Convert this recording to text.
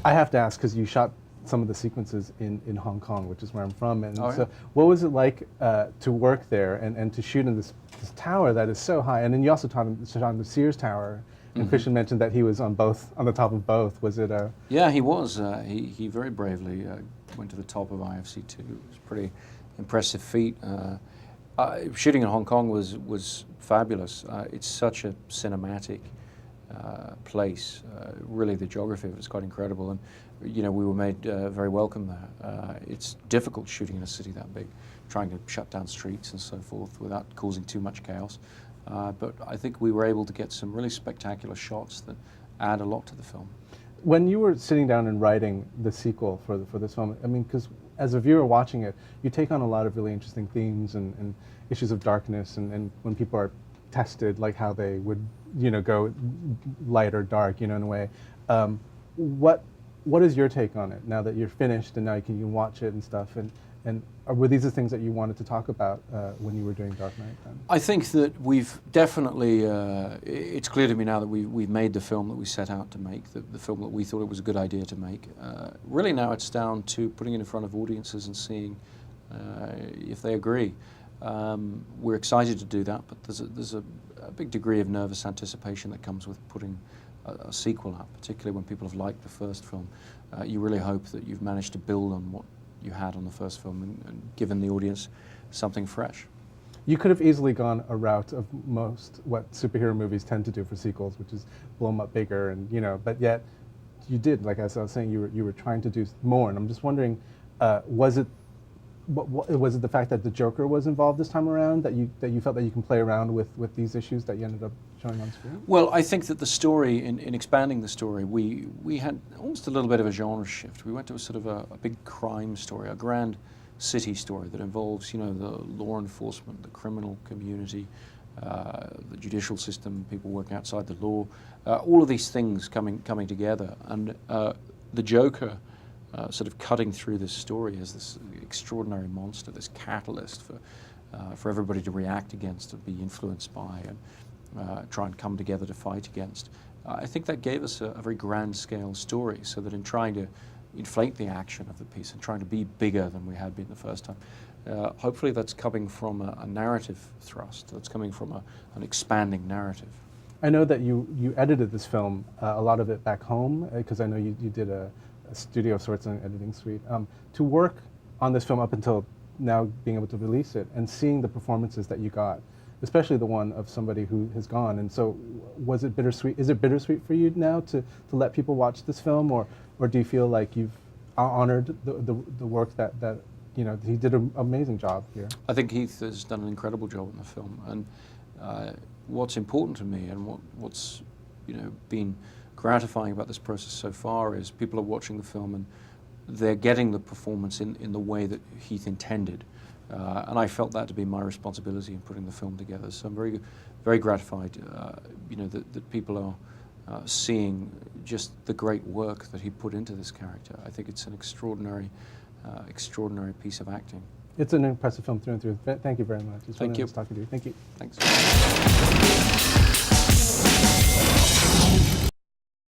I have to ask, because you shot some of the sequences in Hong Kong, which is where I'm from, and Oh, so yeah. what was it like to work there and to shoot in this tower that is so high? And then you also shot in the Sears Tower, and Christian mentioned that he was on the top of both. Was it a... Yeah, he was. He very bravely went to the top of IFC2. It was a pretty impressive feat. Shooting in Hong Kong was fabulous. It's such a cinematic place. Really, the geography of it is quite incredible, and we were made very welcome there. It's difficult shooting in a city that big, trying to shut down streets and so forth without causing too much chaos. But I think we were able to get some really spectacular shots that add a lot to the film. When you were sitting down and writing the sequel for this film, I mean, because as a viewer watching it, you take on a lot of really interesting themes and issues of darkness, and when people are tested, like how they would, go light or dark, in a way. What is your take on it now that you're finished and now you can watch it and stuff? And were these the things that you wanted to talk about when you were doing Dark Knight then? I think that we've definitely, it's clear to me now that we've made the film that we set out to make, the film that we thought it was a good idea to make. Really now it's down to putting it in front of audiences and seeing if they agree. We're excited to do that, but there's a big degree of nervous anticipation that comes with putting a sequel out, particularly when people have liked the first film. You really hope that you've managed to build on what you had on the first film and given the audience something fresh. You could have easily gone a route of what superhero movies tend to do for sequels, which is blow them up bigger, and but yet you did, like as I was saying, you were trying to do more, and I'm just wondering, was it the fact that the Joker was involved this time around that you felt that you can play around with these issues that you ended up showing on screen? Well, I think that the story, in expanding the story, we had almost a little bit of a genre shift. We went to a sort of a big crime story, a grand city story that involves, the law enforcement, the criminal community, the judicial system, people working outside the law, all of these things coming together, and the Joker sort of cutting through this story as this extraordinary monster, this catalyst for everybody to react against, to be influenced by, and try and come together to fight against. I think that gave us a very grand scale story, so that in trying to inflate the action of the piece and trying to be bigger than we had been the first time, hopefully that's coming from a narrative thrust, that's coming from an expanding narrative. I know that you edited this film, a lot of it back home, because I know you did a studio of sorts, an editing suite. To work on this film up until now, being able to release it, and seeing the performances that you got, especially the one of somebody who has gone, and so was it bittersweet? Is it bittersweet for you now to let people watch this film, or do you feel like you've honored the work that he did an amazing job here? I think Heath has done an incredible job in the film, and what's important to me and what's been gratifying about this process so far is people are watching the film and they're getting the performance in the way that Heath intended. And I felt that to be my responsibility in putting the film together. So I'm very, very gratified, that people are seeing just the great work that he put into this character. I think it's an extraordinary piece of acting. It's an impressive film through and through. Thank you very much. It's Thank really you. nice talking to you. Thank you. Thanks.